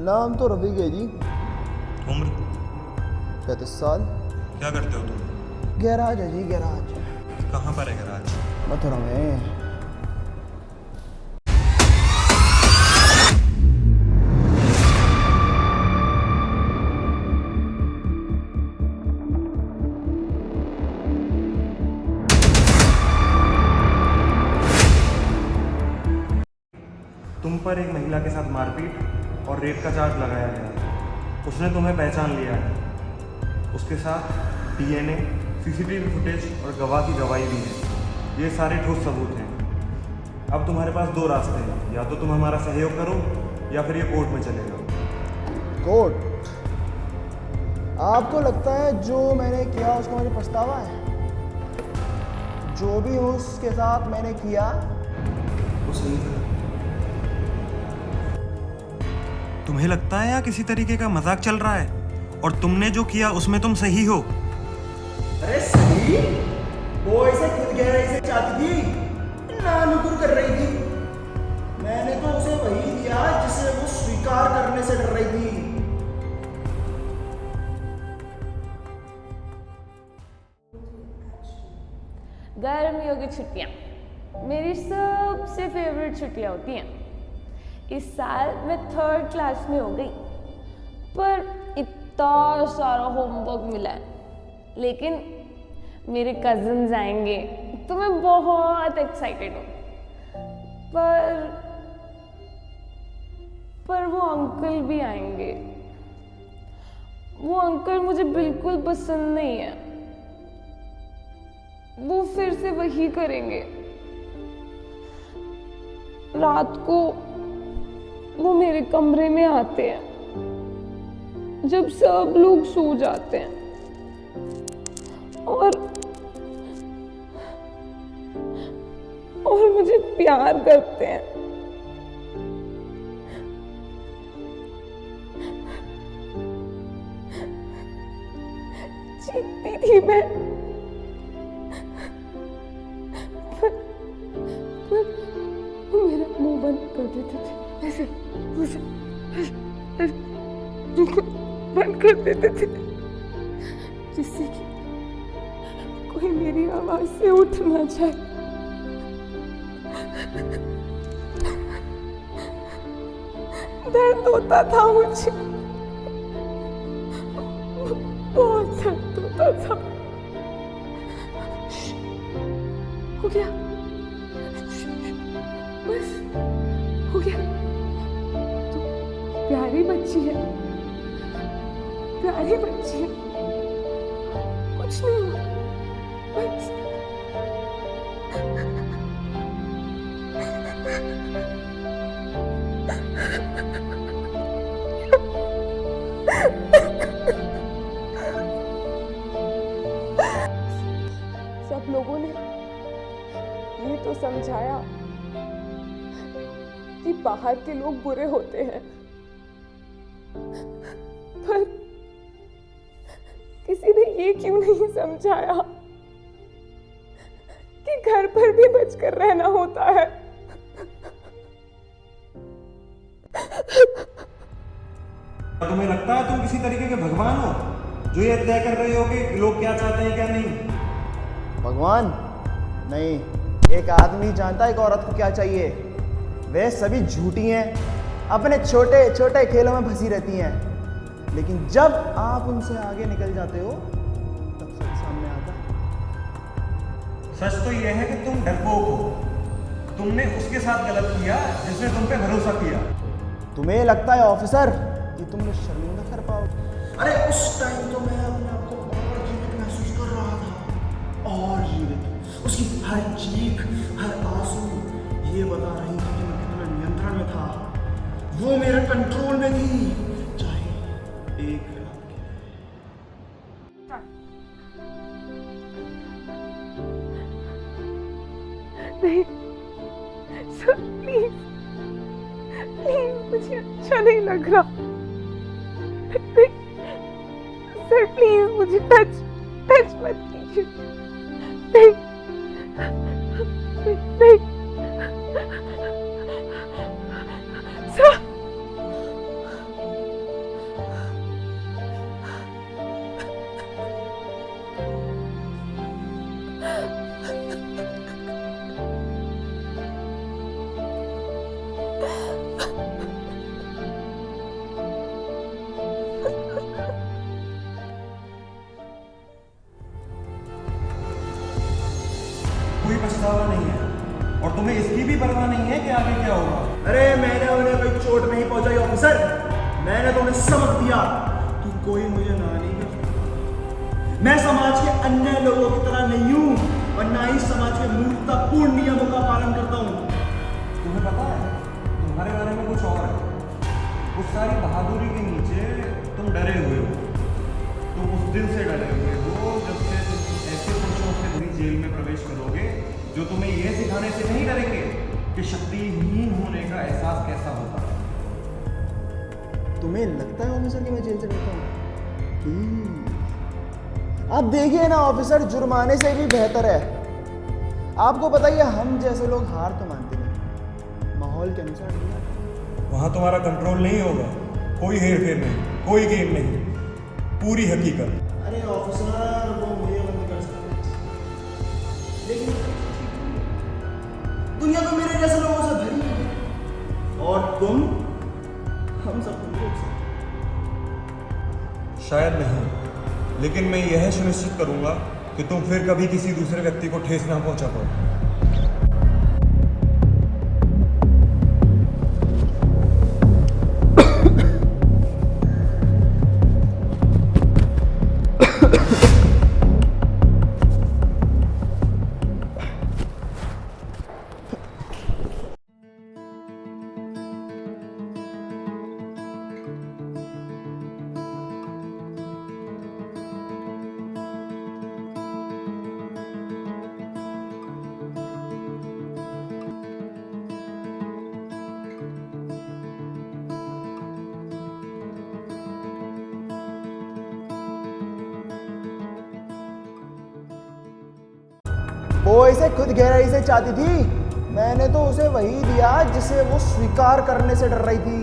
नाम तो रफीक है जी। उम्र? 35 साल। क्या करते हो तुम? गैराज है जी, गैराज। कहाँ पर है गैराज? मथुरा में। तुम पर एक महिला के साथ मारपीट और रेप का चार्ज लगाया गया है। उसने तुम्हें पहचान लिया है। उसके साथ डीएनए, सीसीटीवी फुटेज और गवाह की गवाही भी है। ये सारे ठोस सबूत हैं। अब तुम्हारे पास दो रास्ते हैं, या तो तुम हमारा सहयोग करो या फिर ये कोर्ट में चलेगा। कोर्ट? आपको लगता है जो मैंने किया उसका मुझे पछतावा है? जो भी उसके साथ मैंने किया वो सही था। तुम्हें लगता है या किसी तरीके का मजाक चल रहा है और तुमने जो किया उसमें तुम सही हो? अरे सही? वो इसे खुद गहराई से चाहती थी, नानुकुर कर रही थी। मैंने तो उसे वही दिया जिसे वो स्वीकार करने से डर रही थी। गर्मियों की छुट्टियाँ मेरी सबसे फेवरेट छुट्टियाँ होती हैं। इस साल मैं 3rd क्लास में हो गई, पर इतना सारा होमवर्क मिला है। लेकिन मेरे कजिन्स आएंगे तो मैं बहुत एक्साइटेड हूँ। पर वो अंकल भी आएंगे। वो अंकल मुझे बिल्कुल पसंद नहीं है। वो फिर से वही करेंगे। रात को वो मेरे कमरे में आते हैं जब सब लोग सो जाते हैं और मुझे प्यार करते हैं। जीतती थी मैं, पर वो मेरा मुंह बंद कर देते थे। ऐसे बंद कर देते थे जिससे कि कोई मेरी आवाज से उठ ना जाए। दर्द होता था मुझे, बहुत दर्द होता था। हो गया, बस हो गया। प्यारी बच्ची है, प्यारी बच्ची है, कुछ नहीं हुआ, बस। सब लोगों ने ये तो समझाया कि बाहर के लोग बुरे होते हैं, पर किसी ने ये क्यों नहीं समझाया कि घर पर भी बचकर रहना होता है। तुम्हें लगता है तुम किसी तरीके के भगवान हो जो ये तय कर रहे हो कि लोग क्या चाहते हैं क्या नहीं? भगवान नहीं, एक आदमी जानता है एक औरत को क्या चाहिए। वे सभी झूठी हैं, अपने छोटे छोटे खेलों में फंसी रहती हैं। लेकिन जब आप उनसे आगे निकल जाते हो तब सच सामने आता है। सच तो यह है कि तुम डरपोक हो। तुमने उसके साथ गलत किया जिसने तुम पे भरोसा किया। तुम्हें लगता है ऑफिसर कि तुम मुझे शर्मिंदा कर पाओगे? अरे उस टाइम तो मैं अपने आप को और जीवित महसूस कर रहा था, और जीवित। उसकी हर चीख, हर आंसू ये बता रही थी कि मैं कितना नियंत्रण में था। वो मेरे कंट्रोल में थी, चाहे एक रात के नहीं सर, प्लीज प्लीज, मुझे अच्छा नहीं लग रहा। सर प्लीज मुझे टच मत कीजिए। नहीं नहीं सर, पछतावा नहीं है, और तुम्हें इसकी भी परवाह नहीं है कि आगे क्या होगा। अरे मैंने उन्हें कोई चोट नहीं पहुंचाई ऑफिसर, मैंने तो उन्हें सबक दिया कि कोई मुझे ना नहीं कर सकता। मैं समाज के अन्य लोगों की तरह नहीं हूं और ना ही समाज के मूर्खतापूर्ण नियमों का पालन करता हूं। तुम्हें पता है तुम्हारे बारे में कुछ और है। उस सारी बहादुरी के नीचे तुम डरे हुए हो। तुम उस दिन से डरे हुए हो जब से तुम ऐसे पुरुषों से भरी जेल में प्रवेश करोगे जो तुम्हें यह सिखाने से नहीं डरेंगे कि शक्तिहीन होने का एहसास कैसा होता है। तुम्हें लगता है ऑफिसर कि मैं जेल से डरता हूं? अब देखिए ना ऑफिसर, जुर्माने से भी बेहतर है। आपको पता ही है हम जैसे लोग हार तो मानते नहीं, माहौल के अनुसार नहीं। वहाँ तुम्हारा कंट्रोल नहीं होगा, कोई हेर फेर नहीं, कोई गेम नहीं, पूरी हकीकत। अरे ऑफिसर वो मुझे बंद कर सकते, लेकिन दुनिया तो मेरे जैसे लोगों से भरी है और तुम हम सब तुम रोक सकते। शायद नहीं, लेकिन मैं यह सुनिश्चित करूंगा कि तुम फिर कभी किसी दूसरे व्यक्ति को ठेस ना पहुंचा पाओ। वो इसे खुद गहराई से चाहती थी, मैंने तो उसे वही दिया जिसे वो स्वीकार करने से डर रही थी।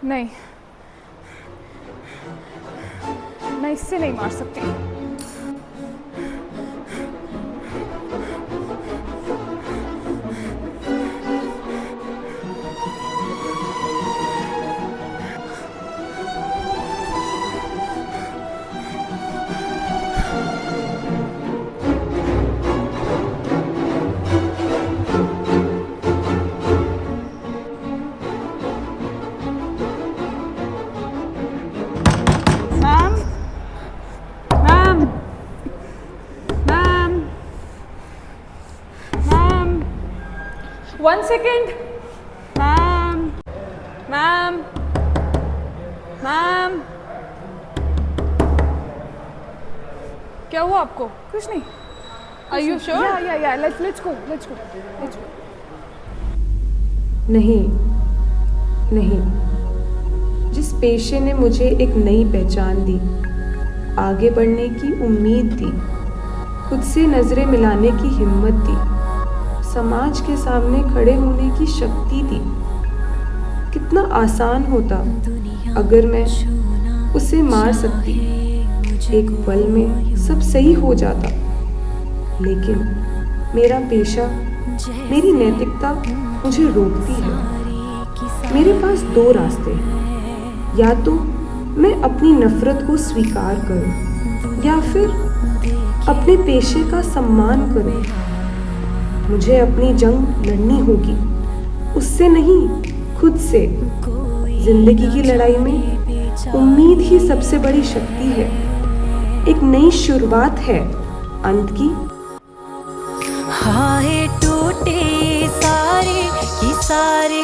नहीं, मैं इससे नहीं मार सकती। One second, ma'am, ma'am, ma'am, क्या हुआ आपको? कुछ नहीं। Are you sure? Yeah. Let's go. नहीं, जिस पेशे ने मुझे एक नई पहचान दी, आगे बढ़ने की उम्मीद दी, खुद से नजरें मिलाने की हिम्मत दी, समाज के सामने खड़े होने की शक्ति दी, कितना आसान होता अगर मैं उसे मार सकती, एक पल में सब सही हो जाता। लेकिन मेरा पेशा, मेरी नैतिकता मुझे रोकती है। मेरे पास दो रास्ते हैं, या तो मैं अपनी नफरत को स्वीकार करूं या फिर अपने पेशे का सम्मान करूं। मुझे अपनी जंग लड़नी होगी, उससे नहीं, खुद से। जिंदगी की लड़ाई में उम्मीद ही सबसे बड़ी शक्ति है, एक नई शुरुआत है अंत की। हाय टूटे सारे की सारे